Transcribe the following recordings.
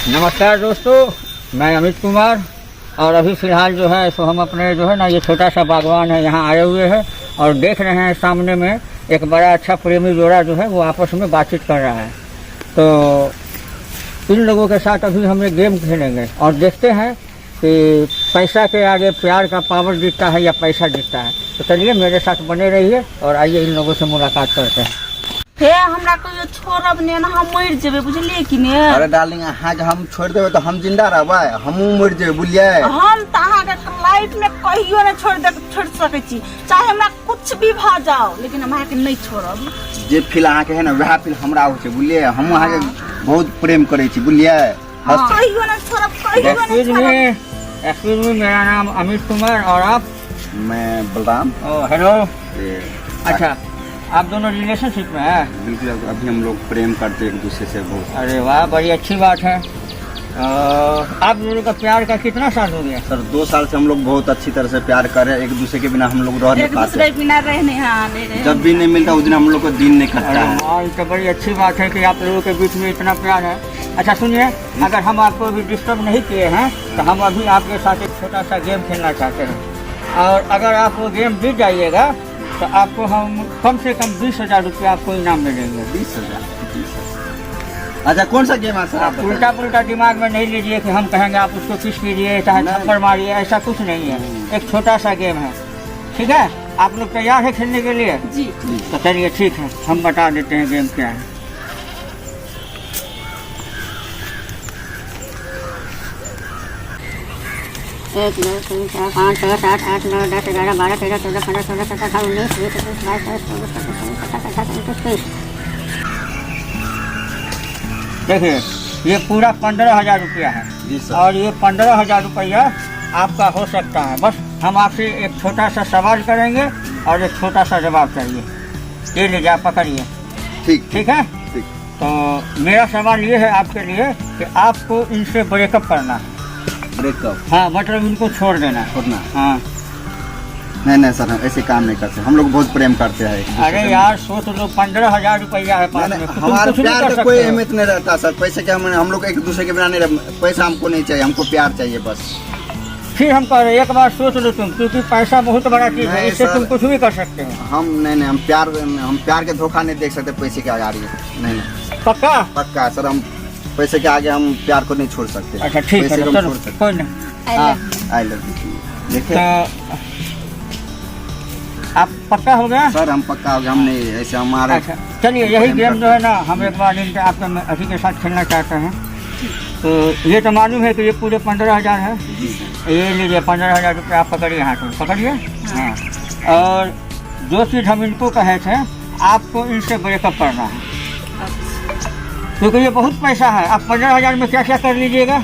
नमस्कार दोस्तों, मैं अमित कुमार। और अभी फ़िलहाल जो है सो हम अपने जो है ना ये छोटा सा बागवान है यहाँ आए हुए हैं और देख रहे हैं सामने में एक बड़ा अच्छा प्रेमी जोड़ा जो है वो आपस में बातचीत कर रहा है। तो इन लोगों के साथ अभी हम एक गेम खेलेंगे और देखते हैं कि पैसा के आगे प्यार का पावर जीतता है या पैसा जीतता है। तो चलिए मेरे साथ बने रहिए और आइए इन लोगों से मुलाकात करते हैं। हे हमरा को छोड़ब ने ना हम मर जेबे बुझलिए कि ने। अरे डार्लिंग हाँ हम छोड़ देबे तो हम जिंदा रहबै, हमहू मर जेबे बुझलिए। हम त अहाँ के लाइफ में कहियो ना छोड़ सकै छी, चाहे हमरा कुछ भी भ जाओ, लेकिन हम अहाँ के नहीं छोड़ब। जे फील अहाँ के है ना वह फील हमरा हो छै बुझलिए। हम अहाँ के बहुत प्रेम करे छी बुझलिए। कहियो ना छोड़ब, कहियो ना छोड़ब। एक्सक्यूज मी, मेरा नाम अमित कुमार और आप? मैं बलराम। हेलो। अच्छा, आप दोनों रिलेशनशिप में हैं? बिल्कुल, अभी हम लोग प्रेम करते एक दूसरे से बहुत। अरे वाह, बड़ी अच्छी बात है। आप दोनों का प्यार का कितना साल हो गया? सर 2 साल से हम लोग बहुत अच्छी तरह से प्यार कर रहे हैं। एक दूसरे के बिना हम लोग रह नहीं एक पाते। दूसरे के बिना रहने हां जब भी नहीं मिलता उस दिन हम लोग को दिन नहीं कटता है। और तो बड़ी अच्छी बात है कि आप लोगों के बीच में इतना प्यार है। अच्छा सुनिए, अगर हम आपको अभी डिस्टर्ब नहीं किए हैं तो हम अभी आपके साथ एक छोटा सा गेम खेलना चाहते हैं और अगर आप वो गेम जीत जाइएगा तो आपको हम कम से कम 20,000 रुपये आपको इनाम मिलेंगे। 20,000। अच्छा कौन सा गेम है सर? आप उल्टा पुल्टा दिमाग में नहीं लीजिए कि हम कहेंगे आप उसको किस कीजिए चाहे थप्पड़ मारिए, ऐसा कुछ नहीं है। एक छोटा सा गेम है, ठीक है? आप लोग तैयार है खेलने के लिए? जी। तो चलिए ठीक है, हम बता देते हैं गेम क्या है। एक 2 3 4 5 6 7 8 9 10 11 12 13 14 15 16 17 18 19 20 21 22 23 24 25 26 27 28 29 30। देखिए ये पूरा 15,000 रुपया है। जी सर। और ये 15,000 रुपया आपका हो सकता है। बस हम आपसे एक छोटा सा सवाल करेंगे और एक छोटा सा जवाब चाहिए। ये लीजिए, आप पकड़िए। ठीक है? ठीक। तो मेरा सवाल ये है आपके लिए कि आपको इनसे ब्रेकअप करना है। ब्रेकअप? हाँ, मतलब इनको छोड़ देना है। छोड़ना? हाँ। नहीं सर, हम ऐसे काम नहीं करते। हम लोग बहुत प्रेम करते हैं। अरे यार सोच लो, 15,000 रुपया है पास में। तुम हमारे कुछ नहीं प्यार कर का सकते कोई हो। अहमियत नहीं रहता सर। पैसे क्या हम लोग एक दूसरे के बिना नहीं रह, पैसा हमको नहीं चाहिए, हमको प्यार चाहिए बस। फिर हम कह रहे एक बार सोच लो तुम, क्योंकि पैसा बहुत बड़ा चीज है, नहीं इससे सर। तुम कुछ भी कर सकते हो। हम नहीं हम प्यार के धोखा नहीं देख सकते पैसे के आगे। नहीं पक्का? पक्का सर, हम पैसे के आगे हम प्यार को नहीं छोड़ सकते। अच्छा ठीक है, पैसे को हम चलो छोड़ सकते। कोई नहीं। I love you. देखिए तो आप पक्का हो गया? सर हम पक्का हो गया, हम नहीं ऐसे हमारे। अच्छा चलिए, यही गेम जो है ना हम एक बार इनके आपके अभी के साथ खेलना चाहते हैं। तो ये तो मालूम है कि ये पूरे 15,000 है। ये लीजिए 15,000 रुपये, आप पकड़िए, हाथ में पकड़िए। हाँ, और जो चीज़ हम इनको कहे थे आपको इनसे ब्रेकअप करना है, क्योंकि ये बहुत पैसा है। आप 15,000 में क्या क्या कर लीजिएगा?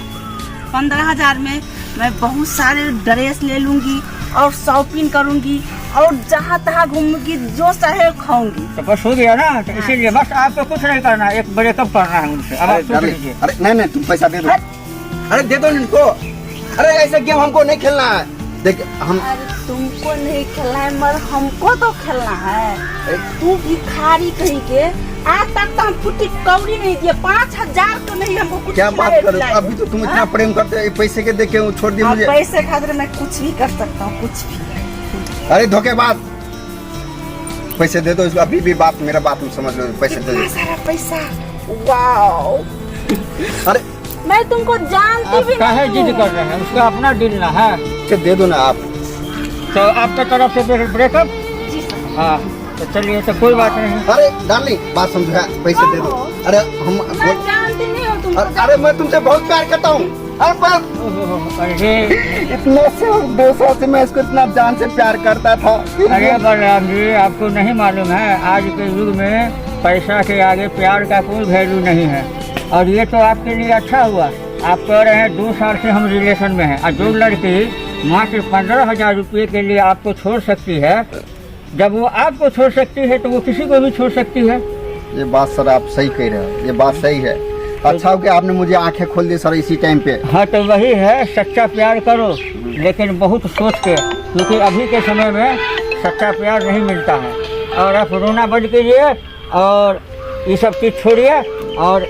15,000 में मैं बहुत सारे ड्रेस ले लूंगी और शॉपिंग करूंगी और जहाँ तहाँ घूमूंगी, जो चाहे खाऊंगी। तो बस हो गया ना। तो इसीलिए बस आपको कुछ नहीं करना है, एक ब्रेकअप करना है उनसे। अब आप सोच लीजिए। अरे नहीं तुम पैसा दे दो। अरे दे दो इनको। अरे ऐसे गेम हमको नहीं खेलना है। देख हम। अरे तुमको नहीं खेलना है मगर हमको तो खेलना है। तू भिखारी कहीं के, आज तक तो हम फुटी कौड़ी नहीं दिए, 5,000 तो नहीं हमको कुछ क्या बात कर रहे हो? अभी तो तुम इतना प्रेम करते हो, पैसे के देखे छोड़ दिए मुझे। पैसे खातिर मैं कुछ भी कर सकता हूँ, कुछ भी। अरे धोखेबाज, पैसे दे दो। अभी भी बात, मेरा बात तुम समझ लो। पैसे दे दो। सारा पैसा। वाओ। अरे मैं तुमको जानती आप भी काहे नहीं जिद कर रहे हैं? उसका अपना डील ना है। अच्छा दे दो ना आप। तो आपके तरफ से ब्रेकअप? जी सर। हाँ तो चलिए, तो कोई बात नहीं। अरे डार्लिंग बात समझो, पैसे दे दो। अरे हम मैं जानती नहीं हूँ तुमको। अरे मैं तुमसे बहुत प्यार करता हूँ। अरे इतने से 2 साल से मैं इसको इतना जान से प्यार करता था। अरे बलराम जी, आपको नहीं मालूम है आज के युग में पैसा के आगे प्यार का कोई वैल्यू नहीं है। और ये तो आपके लिए अच्छा हुआ, आप कह रहे हैं 2 साल से हम रिलेशन में हैं। और जो लड़की मात्र 15,000 रुपये के लिए आपको छोड़ सकती है, जब वो आपको छोड़ सकती है तो वो किसी को भी छोड़ सकती है। ये बात सर आप सही कह रहे हो, ये बात सही है। अच्छा हो कि आपने मुझे आंखें खोल दी सर इसी टाइम पे। हाँ तो वही है, सच्चा प्यार करो लेकिन बहुत सोच के, क्योंकि अभी के समय में सच्चा प्यार नहीं मिलता है। और आप रोना बंद कीजिए और ये सब चीज़ छोड़िए और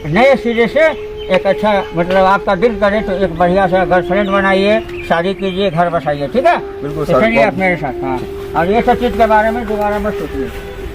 नए सिरे से एक अच्छा मतलब आपका दिल करे तो एक बढ़िया सा गर्लफ्रेंड बनाइए, शादी कीजिए, घर बसाइए, ठीक है? बिल्कुल तो सर, चलिए आप मेरे साथ। हाँ, और ये सब चीज़ के बारे में दोबारा मत सोचिए।